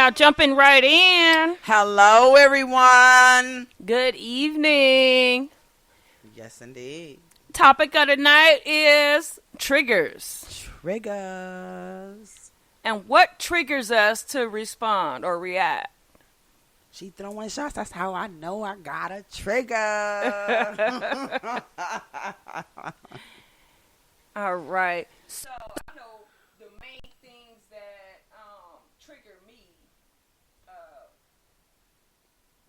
Now jumping right in. Hello, everyone. Good evening. Yes, indeed. Topic of the night is triggers. Triggers. And what triggers us to respond or react? She throwing shots. That's how I know I got a trigger. All right. So I know the main things that trigger me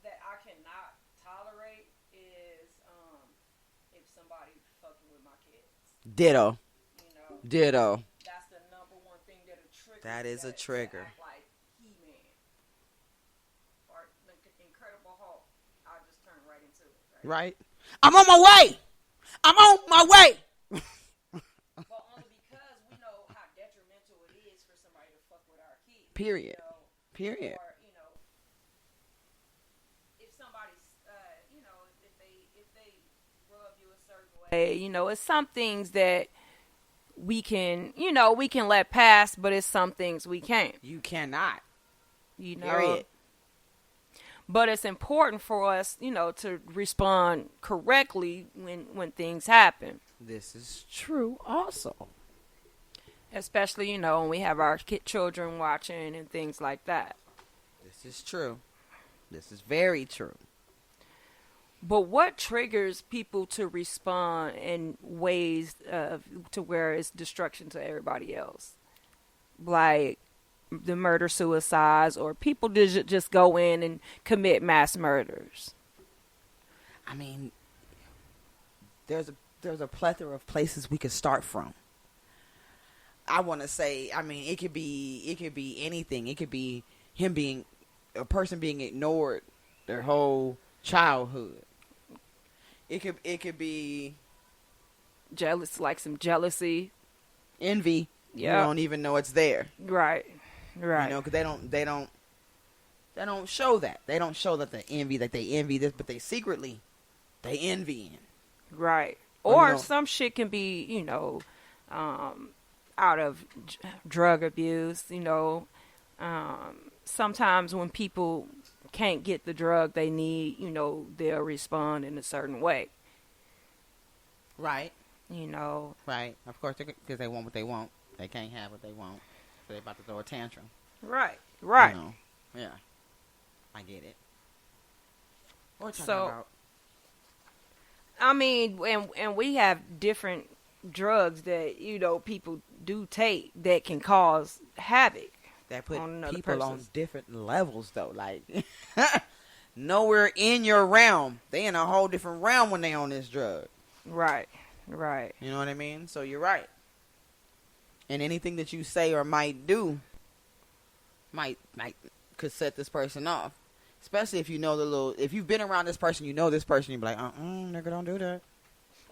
that I cannot tolerate is if somebody fucking with my kids. Ditto. You know, Ditto. that's the number one thing that a trigger. That is a trigger. Act like He-Man or the Incredible Hulk. I'll just turn right into it. Right. I'm on my way. I'm on my way. But only because we know how detrimental it is for somebody to fuck with our kids. Period. You know? Period. Or, you know, if somebody's, if they rub you a certain way, you know, it's some things that we can let pass, but it's some things we can't. You cannot. You know. Period. But it's important for us, you know, to respond correctly when things happen. This is true also. Especially, you know, when we have our children watching and things like that. This is true. This is very true. But what triggers people to respond in ways to where it's destruction to everybody else? Like the murder-suicides, or people just go in and commit mass murders. I mean, there's a plethora of places we could start from. I want to say, I mean, it could be anything. It could be a person being ignored their whole childhood. It could be Jealous, like some jealousy, envy. Yeah. You don't even know it's there. right. You know, because they don't show that. They don't show that they envy this, but they secretly they envying. Right. Or, Or you know, some shit can be, you know, out of drug abuse, you know. Sometimes when people can't get the drug they need, you know, they'll respond in a certain way. Right. You know. Right. Of course, because they want what they want. They can't have what they want. So they're about to throw a tantrum. Right. Right. You know? Yeah. I get it. What we're talking So, about? I mean, and we have different drugs that, you know, people do take that can cause havoc. That put on another people on person's. different levels, though. Like, nowhere in your realm. They in a whole different realm when they on this drug. Right. Right. You know what I mean? So you're right. And anything that you say or might do could set this person off. Especially if you know if you've been around this person, you know this person, you be like, nigga, don't do that.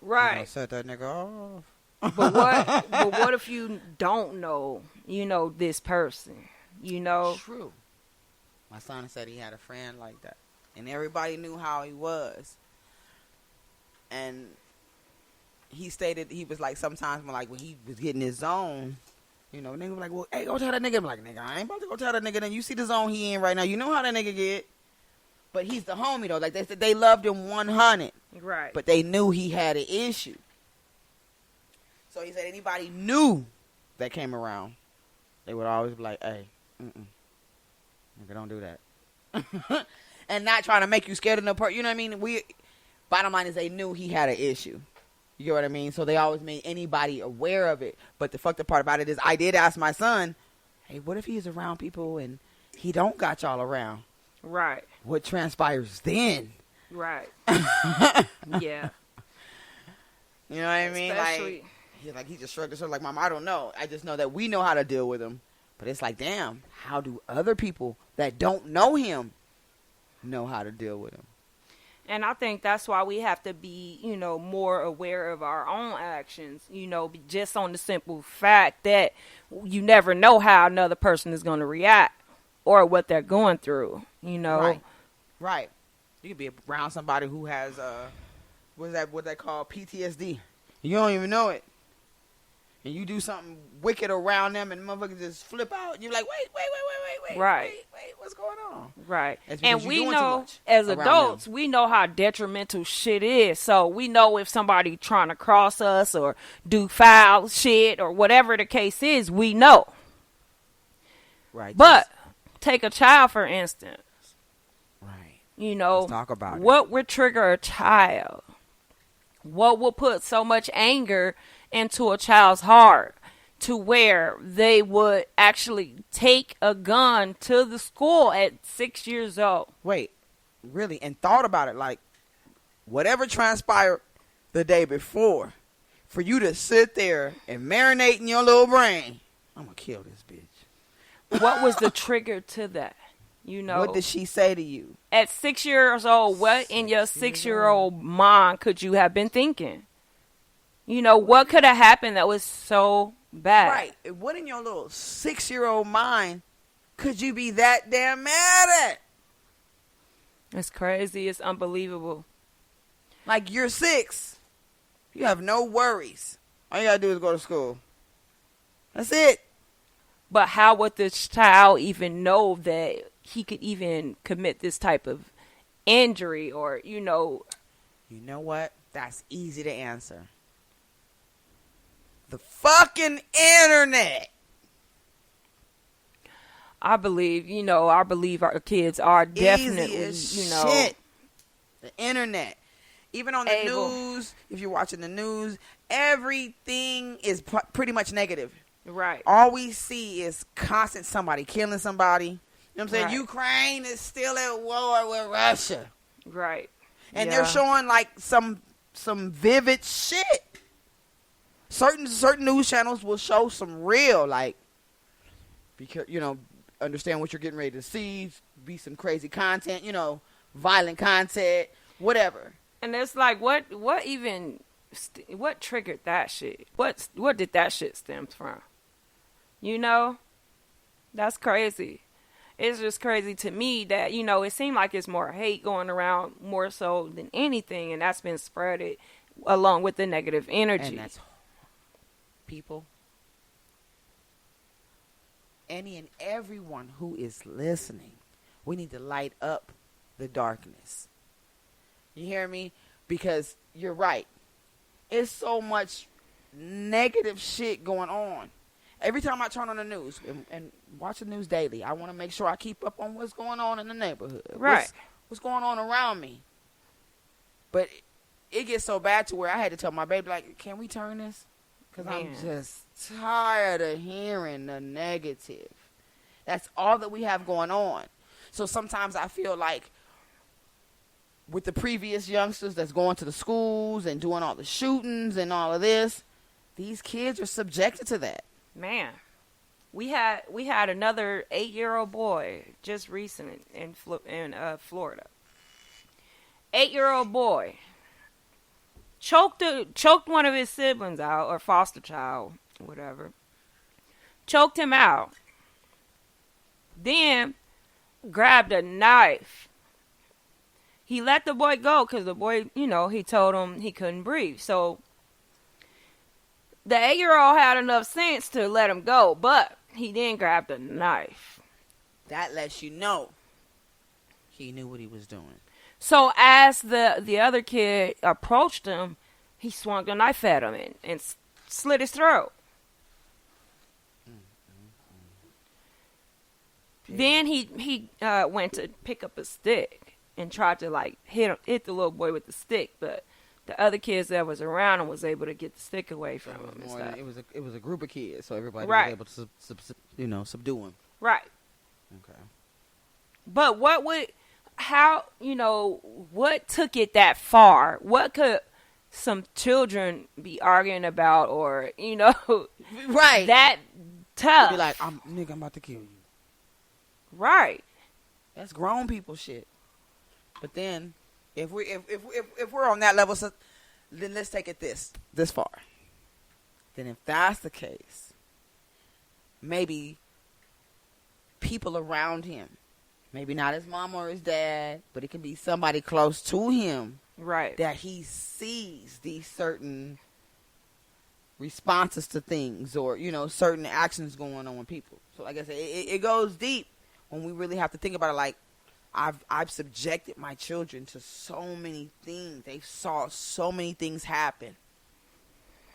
Right. You don't set that nigga off. But what if you don't know, you know, this person, you know? True. My son said he had a friend like that. And everybody knew how he was. And he stated, he was like, sometimes when he was getting his zone, you know, nigga was like, well, hey, go tell that nigga. I'm like, nigga, I ain't about to go tell that nigga. Then you see the zone he in right now. You know how that nigga get. But he's the homie, though. Like, they said they loved him 100. Right. But they knew he had an issue. So he said anybody knew that came around, they would always be like, hey, nigga, don't do that. And not trying to make you scared of no person. You know what I mean? Bottom line is they knew he had an issue. You get what I mean? So they always made anybody aware of it. But the fucked up part about it is I did ask my son, hey, what if he's around people and he don't got y'all around? Right. What transpires then? Right. Yeah. You know what I mean? Especially, He just shrugged his shoulders like, Mom, I don't know. I just know that we know how to deal with him. But it's like, damn, how do other people that don't know him know how to deal with him? and I think that's why we have to be, you know, more aware of our own actions, you know, just on the simple fact that you never know how another person is going to react or what they're going through, you know. Right. You could be around somebody who has, what they call PTSD. You don't even know it. And you do something wicked around them and motherfuckers just flip out. And you're like, wait. Right. what's going on? Right. That's because And you're we doing too know, much as around adults, we know how detrimental shit is. So we know if somebody trying to cross us or do foul shit or whatever the case is, we know. Right. But take a child, for instance. Right. You know, Let's talk about what would trigger a child? What will put so much anger into a child's heart to where they would actually take a gun to the school at 6 years old? Wait, really? And thought about it, like, whatever transpired the day before, for you to sit there and marinate in your little brain, I'm going to kill this bitch. What was the trigger to that? You know, What did she say to you? at 6 years old, what in your 6-year-old mind could you have been thinking? You know, what could have happened that was so bad? Right. What in your little 6-year-old mind could you be that damn mad at? It's crazy. It's unbelievable. Like, you're 6. You have no worries. All you got to do is go to school. That's it. But how would this child even know that he could even commit this type of injury or, you know? You know what? That's easy to answer. The fucking internet. I believe our kids are definitely, Easy as you know. shit. The internet. Even on the Able. news, if you're watching the news, everything is pretty much negative. Right. All we see is constant somebody killing somebody. You know what I'm saying? Right. Ukraine is still at war with Russia. Right. And Yeah. they're showing like some vivid shit. Certain news channels will show some real, like, because, you know, understand what you're getting ready to see, be some crazy content, you know, violent content, whatever. And it's like, what triggered that shit? What did that shit stem from? You know, that's crazy. It's just crazy to me that, you know, it seemed like it's more hate going around more so than anything, and that's been spreaded along with the negative energy. And that's people. Any and everyone who is listening, we need to light up the darkness. You hear me? Because you're right. It's so much negative shit going on. Every time I turn on the news and watch the news daily, I want to make sure I keep up on what's going on in the neighborhood. Right. What's going on around me. But it gets so bad to where I had to tell my baby, like, can we turn this? Because I'm just tired of hearing the negative. That's all that we have going on. So sometimes I feel like with the previous youngsters that's going to the schools and doing all the shootings and all of this, these kids are subjected to that. Man, we had another 8-year-old boy just recent in Florida. 8-year-old boy choked one of his siblings out, or foster child, whatever. Choked him out. Then grabbed a knife. He let the boy go because the boy, you know, he told him he couldn't breathe. So the 8-year-old had enough sense to let him go, but he then grabbed a knife. That lets you know he knew what he was doing. So as the other kid approached him, he swung the knife at him and slit his throat. Then he went to pick up a stick and tried to like hit the little boy with the stick, but the other kids that was around him was able to get the stick away from him and stuff. It was a group of kids, so everybody Right. was able to subdue him. Right. Okay. But what took it that far? What could some children be arguing about, or, you know, Right. that tough? Be like, I'm about to kill you. Right. That's grown people shit. But then, if we're on that level, so then let's take it this far. Then if that's the case, maybe people around him, maybe not his mom or his dad, but it can be somebody close to him, Right. that he sees these certain responses to things, or, you know, certain actions going on with people. So like I said, it goes deep when we really have to think about it, like, I've subjected my children to so many things. They saw so many things happen.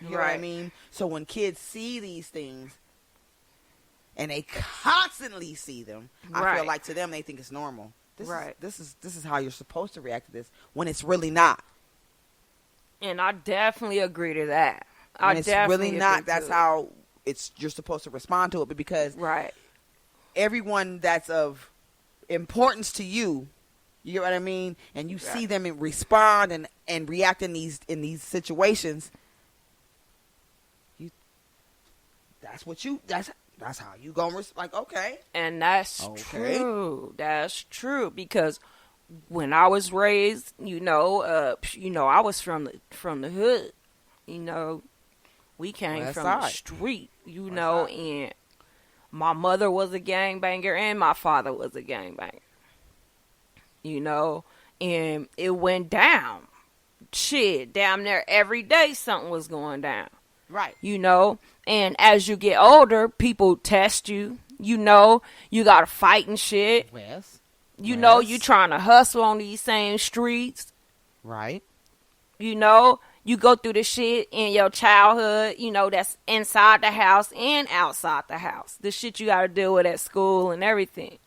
You know what I Right. mean? So when kids see these things and they constantly see them, I feel Right. like to them they think it's normal. Right. This is how you're supposed to react to this when it's really not. And I definitely agree to that. When I it's definitely really not, agree that's to how you're supposed to respond to it. But because it. Right. everyone that's of importance to you, you get what I mean, and you Right. see them respond and react in these situations, that's how you gonna like, okay. And that's Okay. true. That's true because when I was raised, I was from the hood. We came West from side. the street. West side. And my mother was a gangbanger and my father was a gangbanger. And it went down. Shit, damn near every day something was going down. Right. And as you get older, people test you. You got to fight and shit. West. You trying to hustle on these same streets. Right. You go through the shit in your childhood, that's inside the house and outside the house. The shit you got to deal with at school and everything.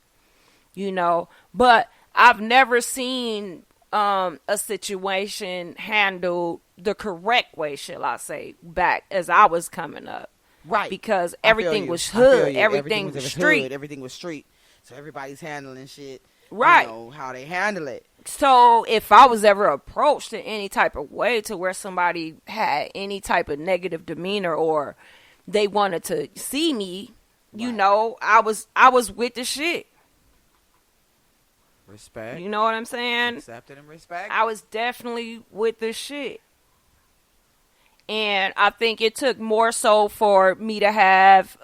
But I've never seen a situation handled the correct way, shall I say, back as I was coming up. Right. Because I feel everything you. was I feel hood. you. Everything was street. Hood. Everything was street. So everybody's handling shit. Right. How they handle it. So if I was ever approached in any type of way to where somebody had any type of negative demeanor or they wanted to see me, Right. I was with the shit. Respect. You know what I'm saying? Accepted and respect. I was definitely with the shit. And I think it took more so for me to have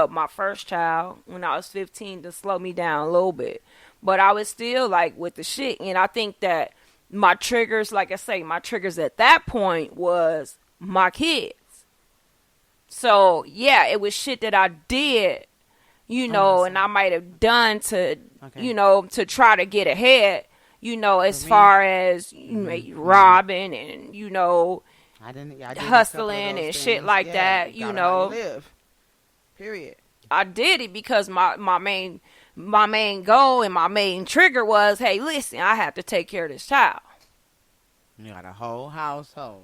my first child when I was 15 to slow me down a little bit. But I was still like with the shit. And I think that my triggers, like I say, my triggers at that point was my kids. So, yeah, it was shit that I did, and I might have done to, Okay. To try to get ahead, as me- far as robbing and, I did a couple of hustling those and things. shit like that, gotta let me live. Period. I did it because my main goal and my main trigger was, hey, listen, I have to take care of this child. You got a whole household.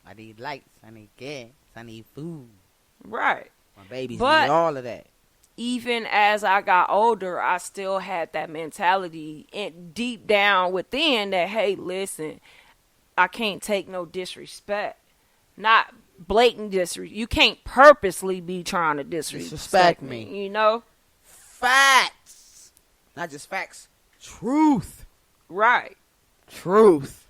I need lights. I need gas. I need food. Right. My babies But- need all of that. Even as I got older, I still had that mentality deep down within that, hey, listen, I can't take no disrespect. Not blatant disrespect. You can't purposely be trying to disrespect me. Facts. Not just facts. Truth. Right. Truth.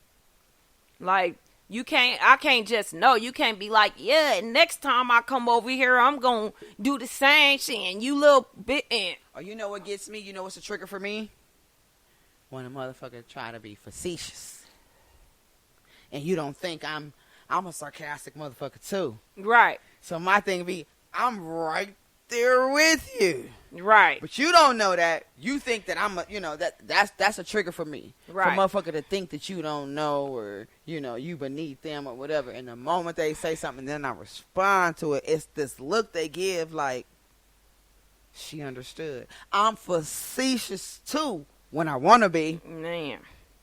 Like, I can't just know. You can't be like, yeah, next time I come over here, I'm going to do the same shit. And you little bit. Oh, you know what gets me? You know what's a trigger for me? When a motherfucker try to be facetious. And you don't think I'm a sarcastic motherfucker too. Right. So my thing be, I'm right there with you. Right. But you don't know that. You think that that's a trigger for me. Right. For motherfucker to think that you don't know or, you beneath them or whatever. And the moment they say something, then I respond to it. It's this look they give like, she understood. I'm facetious too when I want to be. Man.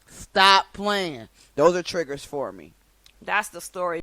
Stop playing. Those are triggers for me. That's the story